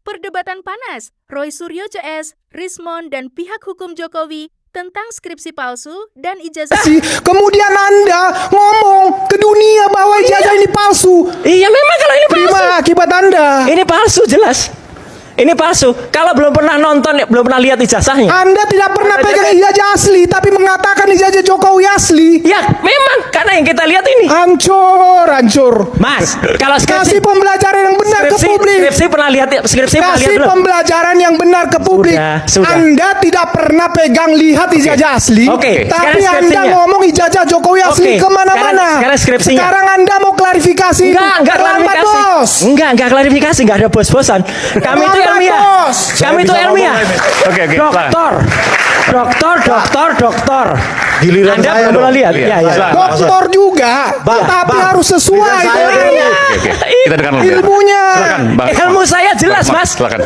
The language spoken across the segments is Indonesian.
Perdebatan panas, Roy Suryo CS, Rismon, dan pihak hukum Jokowi tentang skripsi palsu dan ijazah. Kemudian Anda ngomong ke dunia bahwa ijazah ini palsu. Iya memang kalau ini palsu. Terima akibat Anda. Ini palsu jelas. Ini palsu. Kalau belum pernah nonton, belum pernah lihat ijazahnya. Anda tidak pernah pegang ijazah asli, tapi mengatakan ijazah Jokowi asli. Ya memang karena yang kita lihat ini. Hancur. Mas, kalau Kasih pembelajaran yang benar ke publik. Skripsi pernah lihat Kasih belum? pembelajaran yang benar ke publik. Sudah. Anda tidak pernah pegang lihat ijazah asli. Oke. Tapi Sekarang Anda ngomong ijazah Jokowi asli kemana-mana. Sekarang skripsinya. Sekarang Anda mau klarifikasi. Enggak Terlambat, klarifikasi. bos. Enggak klarifikasi, enggak ada bos-bosan. Kami itu ilmiah. Bos. Kami itu ilmiah. Oke. Doktor. Giliran Anda saya belum pernah lihat? Iya. Iya. Doktor juga, tapi harus sesuai dengan Oke. Kita dengar dulu. ilmunya. Silakan, Bang. Ilmu saya jelas, Mas. Silakan.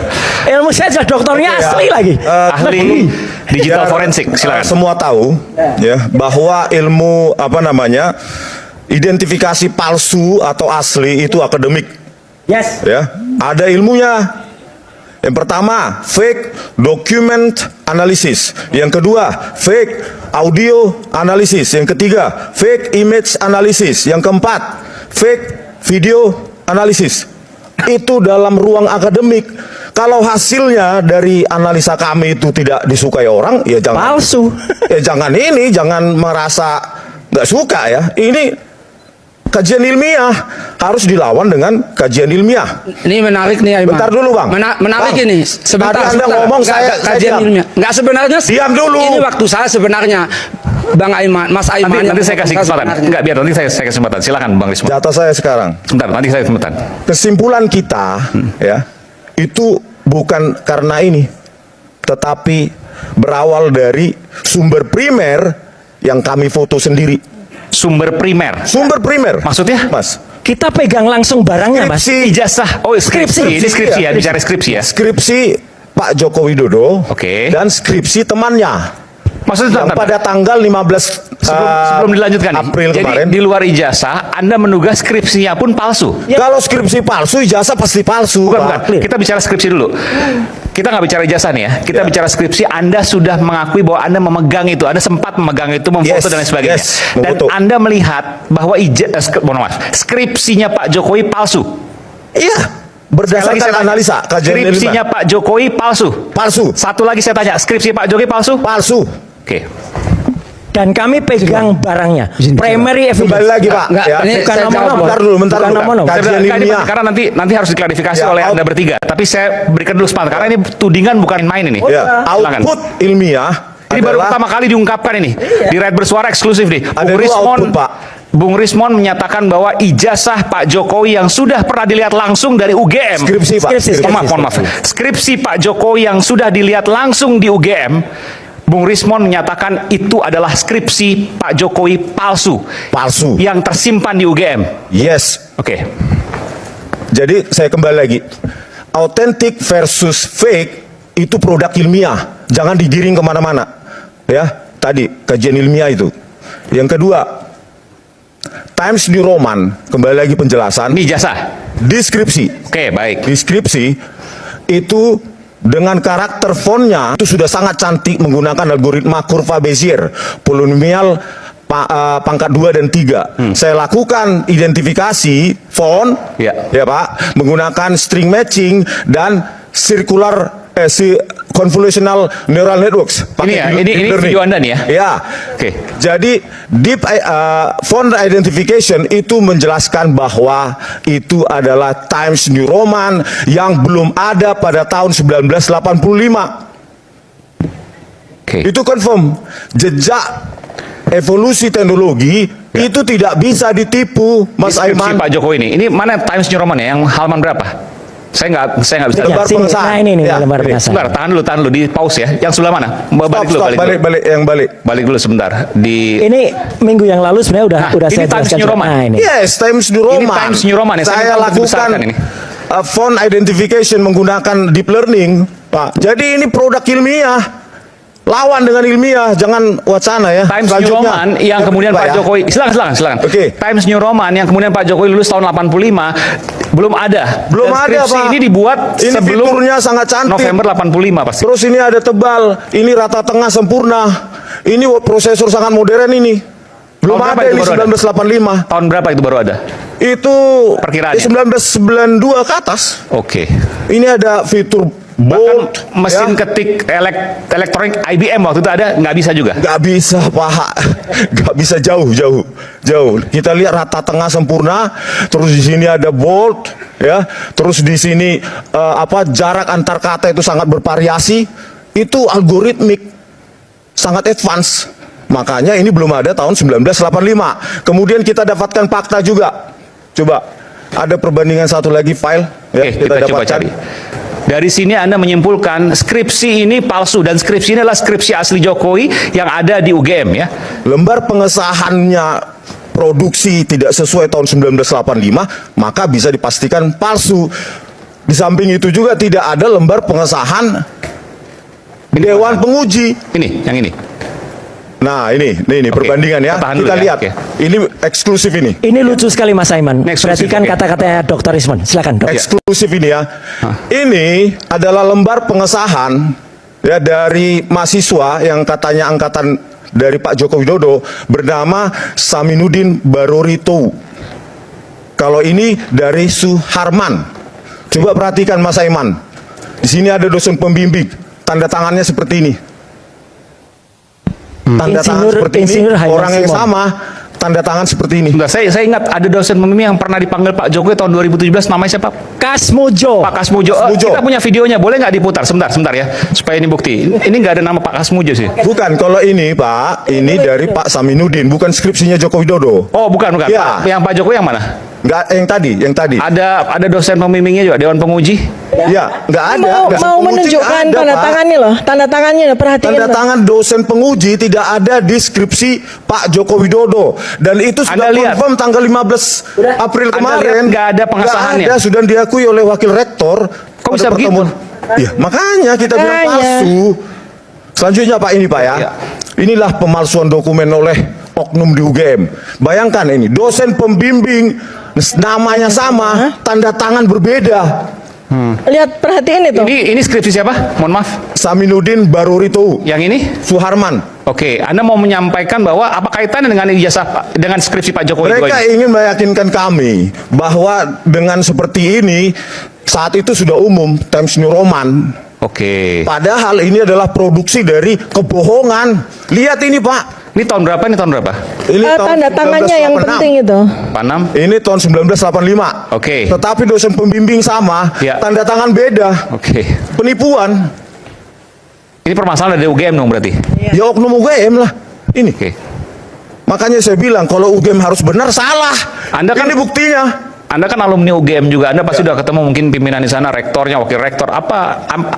Ilmu saya jelas, doktornya asli lagi. Ahli digital forensik. Silakan. Semua tahu ya bahwa ilmu identifikasi palsu atau asli itu akademik Yes. ya. Ada ilmunya. Yang pertama, fake document analysis. Yang kedua, fake audio analysis. Yang ketiga, fake image analysis. Yang keempat, fake video analysis. Itu dalam ruang akademik. Kalau hasilnya dari analisa kami itu tidak disukai orang, ya jangan Palsu. Ya jangan merasa nggak suka ya. Ini kajian ilmiah harus dilawan dengan kajian ilmiah. Ini menarik nih, Aiman. Bentar dulu, Bang. Menarik Bang, ini. Sebentar. tadi Anda ngomong, saya kajian diam. ilmiah. Enggak sebenarnya. Diam dulu. Ini waktu saya sebenarnya, Bang Aiman, Mas Aiman. Nanti saya kasih kesempatan. Enggak, biar nanti saya kasih kesempatan. Silakan, Bang Rismon. Jatah saya sekarang. Sebentar, nanti saya kesempatan. Kesimpulan kita ya itu bukan karena ini, tetapi berawal dari sumber primer yang kami foto sendiri. Sumber primer. Sumber primer. Maksudnya? Mas, Kita pegang langsung barangnya, Mas. skripsi, Ijazah. Oh, skripsi. Ini skripsi ya, bicara skripsi ya. skripsi Pak Joko Widodo Oke. dan skripsi temannya. Maksudnya Yang pada tanggal 15 sebelum dilanjutkan nih. April Jadi kemarin. di luar ijazah Anda menduga skripsinya pun palsu. Kalau skripsi palsu, ijazah pasti palsu. Bukan, Pak. bukan. Kita bicara skripsi dulu. Kita nggak bicara ijazah nih ya. Kita bicara skripsi. Anda sudah mengakui bahwa Anda memegang itu. Anda sempat memegang itu, memfoto Yes, dan lain sebagainya. yes, Dan memfoto. Anda melihat bahwa skripsinya Pak Jokowi palsu. Iya, Sekali lagi berdasarkan saya tanya, analisa kajian skripsinya ilmiah. Pak Jokowi palsu. Palsu. Satu lagi saya tanya, skripsi Pak Jokowi palsu? Palsu. Oke. Dan kami pegang barangnya. Primary evidence. Kembali lagi, Pak. Enggak, Ya. ini Bukan saya nomor-nomor. Bentar dulu. Bukan nomor-nomor. Kajian Ini ilmiah. karena nanti harus diklarifikasi Ya, oleh Anda bertiga. Tapi saya berikan dulu kesempatan karena ini tudingan bukan main ini. Ya, Silakan. output ilmiah Ini baru adalah pertama kali diungkapkan ini di Red Bersuara eksklusif nih. Ada dua output, Pak. Bung Rismon menyatakan bahwa ijazah Pak Jokowi yang sudah pernah dilihat langsung dari UGM. skripsi, Pak. Skripsi. Mohon maaf. Skripsi Pak Jokowi yang sudah dilihat langsung di UGM, Bung Rismon menyatakan itu adalah skripsi Pak Jokowi palsu Palsu. yang tersimpan di UGM. Yes. Oke. Jadi saya kembali lagi. Authentic versus fake itu produk ilmiah. Jangan digiring kemana-mana. Ya, tadi kajian ilmiah itu. Yang kedua, Times New Roman, kembali lagi penjelasan. Ini ijazah. Deskripsi. Oke, baik. Deskripsi itu dengan karakter fontnya itu sudah sangat cantik menggunakan algoritma kurva Bezier, polinomial pangkat 2 dan 3. Saya lakukan identifikasi font Ya. ya Pak, menggunakan string matching dan circular convolutional neural networks. Ini ya, Pakai ini deep learning. video Anda nih ya? Ya. Oke. Jadi deep font identification itu menjelaskan bahwa itu adalah Times New Roman yang belum ada pada tahun 1985. Oke. Itu confirm. Jejak evolusi teknologi itu tidak bisa ditipu, Mas Deskripsi Aiman. Pak Jokowi ini mana Times New Roman ya? Yang halaman berapa? Saya nggak bisa. Ya, Lembar sini. pengesahan. Nah, ini Ya, lembar ini. pengesahan. Sebentar, tahan dulu di pause ya. Yang sebelah mana? Balik dulu. Balik dulu sebentar. Ini minggu yang lalu sebenarnya udah ini saya Times jelaskan. New Roman. Nah, ini. Yes, Times New Roman. Ini Times New Roman ya, saya Saya minta lakukan dibesarkan ini. Font identification menggunakan deep learning, Pak. Jadi ini produk ilmiah. Lawan dengan ilmiah, jangan wacana ya. Times New Roman yang kemudian Pak Pak ya. Jokowi, silakan. Oke. Times New Roman yang kemudian Pak Jokowi lulus tahun 85 belum ada. Belum Dan ada, skripsi Pak. ini dibuat Ini sebelum fiturnya sangat cantik. November 85 pasti. Terus ini ada tebal, ini rata tengah sempurna. Ini prosesor sangat modern ini. Belum Tahun berapa ada itu ini baru ada? 1985. Tahun berapa itu baru ada? Itu Perkiraannya? 1992 ke atas. Oke. Ini ada fitur bold, Bahkan mesin ya. ketik elektronik IBM waktu itu ada, nggak bisa juga. Nggak bisa Pak, nggak bisa jauh. Kita lihat rata tengah sempurna, terus di sini ada bold, ya, terus di sini jarak antar kata itu sangat bervariasi, itu algoritmik, sangat advance. Makanya ini belum ada tahun 1985. Kemudian kita dapatkan fakta juga. Coba ada perbandingan satu lagi file, ya, Oke, kita coba cari. Dari sini Anda menyimpulkan skripsi ini palsu dan skripsi ini adalah skripsi asli Jokowi yang ada di UGM ya. Lembar pengesahannya produksi tidak sesuai tahun 1985, maka bisa dipastikan palsu. Di samping itu juga tidak ada lembar pengesahan Dewan Penguji. Ini, yang ini. Nah, ini Oke, perbandingan ya. kita tahan dulu Kita ya, lihat. oke. Ini eksklusif ini. Ini lucu sekali Mas Aiman. Ini eksklusif, Perhatikan oke. kata-katanya Dr. Rismon. Silakan, Dok. Eksklusif ini ya. Ini adalah lembar pengesahan ya dari mahasiswa yang katanya angkatan dari Pak Joko Widodo bernama Saminuddin Barorito. Kalau ini dari Suharman. Coba perhatikan Mas Aiman. Di sini ada dosen pembimbing. Tanda tangannya seperti ini. Tanda tangan seperti ini. Insinyur Haidar Orang yang Simon. sama. Tanda tangan seperti ini. Bentar, saya ingat ada dosen pembimbing yang pernah dipanggil Pak Jokowi tahun 2017, namanya siapa? Kasmujo. Pak Kasmujo. Kasmujo. Kita punya videonya, boleh nggak diputar? Sebentar ya, supaya ini bukti. Ini nggak ada nama Pak Kasmujo sih. Bukan, kalau ini Pak, ini dari Pak Saminuddin, bukan skripsinya Joko Widodo. Oh, bukan. Ya. Yang Pak Jokowi yang mana? Enggak, yang tadi. Ada dosen pembimbingnya juga, Dewan Penguji. Ya, enggak ada. Mau Dosen penguji menunjukkan nggak ada, tanda Pak. tangannya loh, tanda tangannya loh, perhatiin Tanda loh. tangan dosen penguji tidak ada di skripsi Pak Joko Widodo, dan itu sudah Anda lihat? confirm tanggal 15 April Anda kemarin. lihat nggak ada pengesahannya? Nggak ada, sudah diakui oleh wakil rektor. Kok pada bisa begitu? pertemuan. Iya, makanya kita bilang Makanya. palsu. Selanjutnya Pak, ini Pak ya. Iya. Inilah pemalsuan dokumen oleh oknum di UGM. Bayangkan ini, dosen pembimbing namanya sama, tanda tangan berbeda. Lihat, perhatiin itu. Ini skripsi siapa? Mohon maaf. Saminuddin Barorito, Yang ini? Suharman. Oke, Anda mau menyampaikan bahwa apa kaitannya dengan ijazah dengan skripsi Pak Jokowi? Mereka ingin meyakinkan kami bahwa dengan seperti ini saat itu sudah umum Times New Roman. Oke. Padahal ini adalah produksi dari kebohongan. Lihat ini Pak. Ini tahun berapa? Ini Tanda tangannya yang 1986. penting itu. 86. Ini tahun 1985. Oke. Tetapi dosen pembimbing sama, Ya. tanda tangan beda. Oke. Penipuan. Ini permasalahan dari UGM dong berarti. Ya oknum UGM lah. Ini. Oke. Makanya saya bilang kalau UGM harus benar salah. Anda kan- ini buktinya. Anda kan alumni UGM juga. Anda pasti udah ketemu mungkin pimpinan di sana, rektornya, wakil rektor.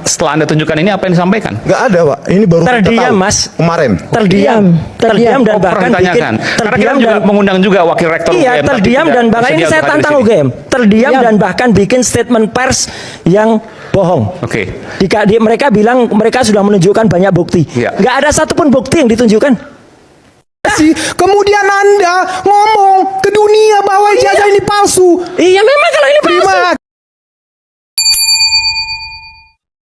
Setelah Anda tunjukkan ini apa yang disampaikan? Nggak ada Pak. Ini baru kita Terdiam, tahu Mas. kemarin. Terdiam dan Oh, pernah bahkan ditanyakan. bikin Karena kita juga mengundang juga wakil rektor Iya, UGM. tapi terdiam tidak dan bahkan ini bersedia saya untuk hadir tantang di sini. UGM. Terdiam dan bahkan bikin statement pers yang bohong. Oke. Mereka bilang mereka sudah menunjukkan banyak bukti. Iya. Nggak ada satupun bukti yang ditunjukkan. Kemudian Anda ngomong ke dunia bahwa ijazah ini palsu. Iya, memang kalau ini palsu. Terima